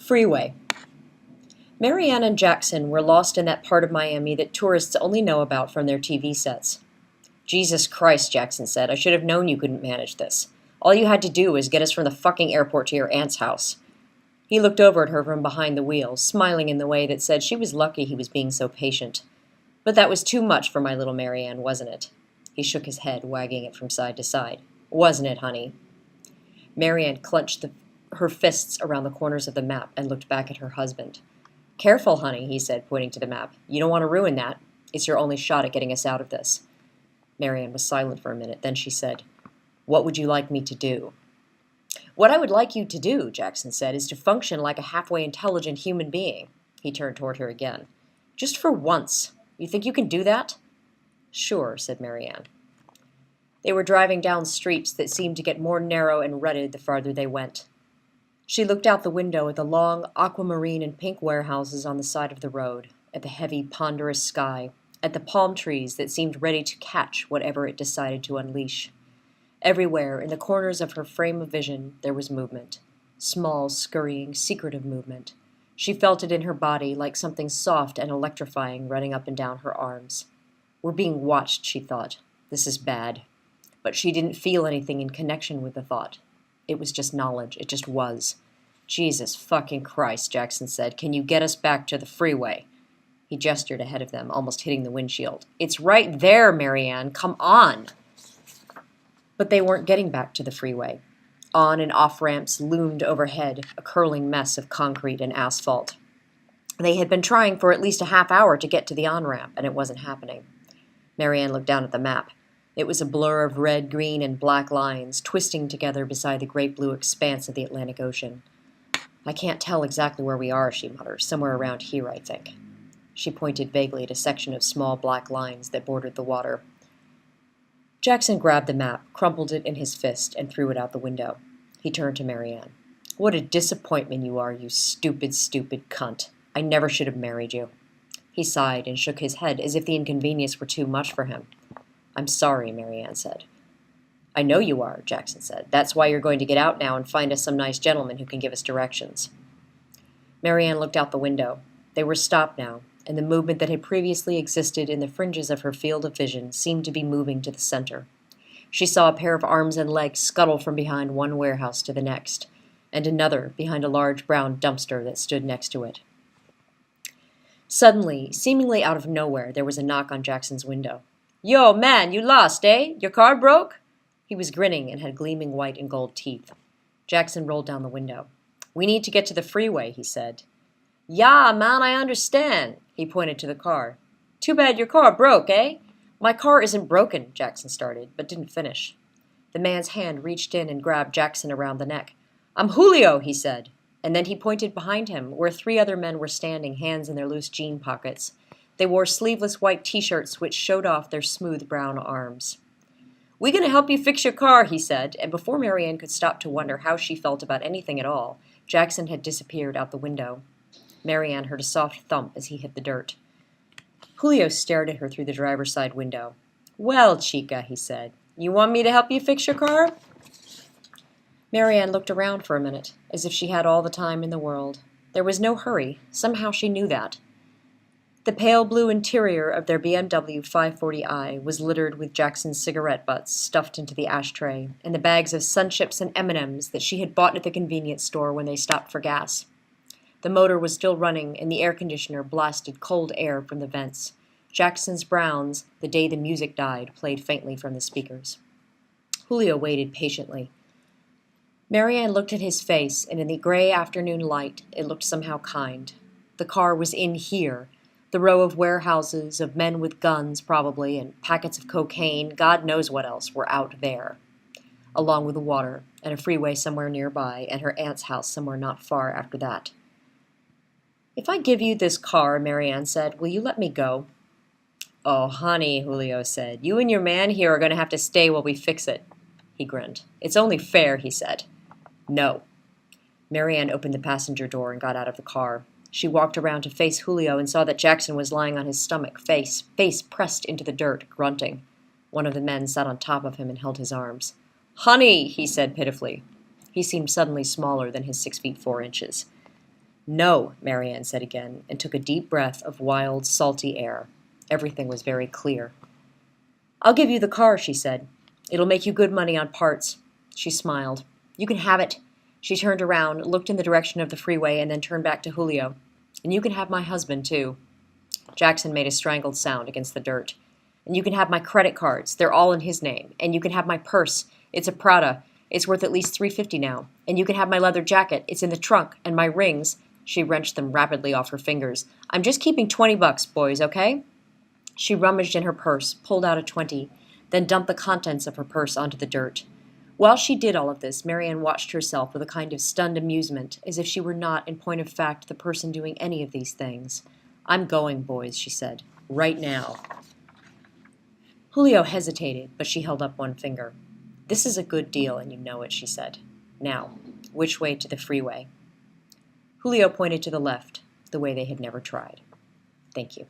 Freeway. Marianne and Jackson were lost in that part of Miami that tourists only know about from their TV sets. Jesus Christ, Jackson said. I should have known you couldn't manage this. All you had to do was get us from the fucking airport to your aunt's house. He looked over at her from behind the wheel, smiling in the way that said she was lucky he was being so patient. But that was too much for my little Marianne, wasn't it? He shook his head, wagging it from side to side. Wasn't it, honey? Marianne clenched her fists around the corners of the map and looked back at her husband. Careful, honey, he said, pointing to the map. You don't want to ruin that. It's your only shot at getting us out of this. Marianne was silent for a minute. Then she said, What would you like me to do? What I would like you to do, Jackson said, is to function like a halfway intelligent human being. He turned toward her again. Just for once. You think you can do that? Sure, said Marianne. They were driving down streets that seemed to get more narrow and rutted the farther they went. She looked out the window at the long aquamarine and pink warehouses on the side of the road, at the heavy, ponderous sky, at the palm trees that seemed ready to catch whatever it decided to unleash. Everywhere, in the corners of her frame of vision, there was movement. Small, scurrying, secretive movement. She felt it in her body like something soft and electrifying running up and down her arms. We're being watched, she thought. This is bad. But she didn't feel anything in connection with the thought. It was just knowledge. It just was. Jesus fucking Christ, Jackson said. Can you get us back to the freeway? He gestured ahead of them, almost hitting the windshield. It's right there, Marianne. Come on. But they weren't getting back to the freeway. On and off ramps loomed overhead, a curling mess of concrete and asphalt. They had been trying for at least a half hour to get to the on-ramp, and it wasn't happening. Marianne looked down at the map. It was a blur of red, green, and black lines, twisting together beside the great blue expanse of the Atlantic Ocean. I can't tell exactly where we are, she muttered. Somewhere around here, I think. She pointed vaguely at a section of small black lines that bordered the water. Jackson grabbed the map, crumpled it in his fist, and threw it out the window. He turned to Marianne. What a disappointment you are, you stupid, stupid cunt. I never should have married you. He sighed and shook his head as if the inconvenience were too much for him. I'm sorry, Marianne said. I know you are, Jackson said. That's why you're going to get out now and find us some nice gentleman who can give us directions. Marianne looked out the window. They were stopped now, and the movement that had previously existed in the fringes of her field of vision seemed to be moving to the center. She saw a pair of arms and legs scuttle from behind one warehouse to the next, and another behind a large brown dumpster that stood next to it. Suddenly, seemingly out of nowhere, there was a knock on Jackson's window. Yo, man, you lost, eh? Your car broke? He was grinning and had gleaming white and gold teeth. Jackson rolled down the window. We need to get to the freeway, he said. Yeah, man, I understand. He pointed to the car. Too bad your car broke, eh? My car isn't broken, Jackson started, but didn't finish. The man's hand reached in and grabbed Jackson around the neck. I'm Julio, he said. And then he pointed behind him, where 3 other men were standing, hands in their loose jean pockets. They wore sleeveless white T-shirts which showed off their smooth brown arms. We're going to help you fix your car, he said, and before Marianne could stop to wonder how she felt about anything at all, Jackson had disappeared out the window. Marianne heard a soft thump as he hit the dirt. Julio stared at her through the driver's side window. Well, chica, he said, you want me to help you fix your car? Marianne looked around for a minute, as if she had all the time in the world. There was no hurry. Somehow she knew that. The pale blue interior of their BMW 540i was littered with Jackson's cigarette butts stuffed into the ashtray, and the bags of Sunchips and M&Ms that she had bought at the convenience store when they stopped for gas. The motor was still running, and the air conditioner blasted cold air from the vents. Jackson's Browns, The Day the Music Died, played faintly from the speakers. Julio waited patiently. Marianne looked at his face, and in the gray afternoon light, it looked somehow kind. The car was in here. The row of warehouses, of men with guns, probably, and packets of cocaine, God knows what else, were out there, along with the water, and a freeway somewhere nearby, and her aunt's house somewhere not far after that. If I give you this car, Marianne said, will you let me go? Oh, honey, Julio said, you and your man here are going to have to stay while we fix it. He grinned. It's only fair, he said. No. Marianne opened the passenger door and got out of the car. She walked around to face Julio and saw that Jackson was lying on his stomach, face pressed into the dirt, grunting. One of the men sat on top of him and held his arms. Honey, he said pitifully. He seemed suddenly smaller than his 6 feet 4 inches. No, Marianne said again, and took a deep breath of wild, salty air. Everything was very clear. I'll give you the car, she said. It'll make you good money on parts. She smiled. You can have it. She turned around, looked in the direction of the freeway, and then turned back to Julio. And you can have my husband, too. Jackson made a strangled sound against the dirt. And you can have my credit cards. They're all in his name. And you can have my purse. It's a Prada. It's worth at least $350 now. And you can have my leather jacket. It's in the trunk. And my rings. She wrenched them rapidly off her fingers. I'm just keeping $20, boys, okay? She rummaged in her purse, pulled out a 20, then dumped the contents of her purse onto the dirt. While she did all of this, Marianne watched herself with a kind of stunned amusement, as if she were not, in point of fact, the person doing any of these things. I'm going, boys, she said. Right now. Julio hesitated, but she held up one finger. This is a good deal, and you know it, she said. Now, which way to the freeway? Julio pointed to the left, the way they had never tried. Thank you.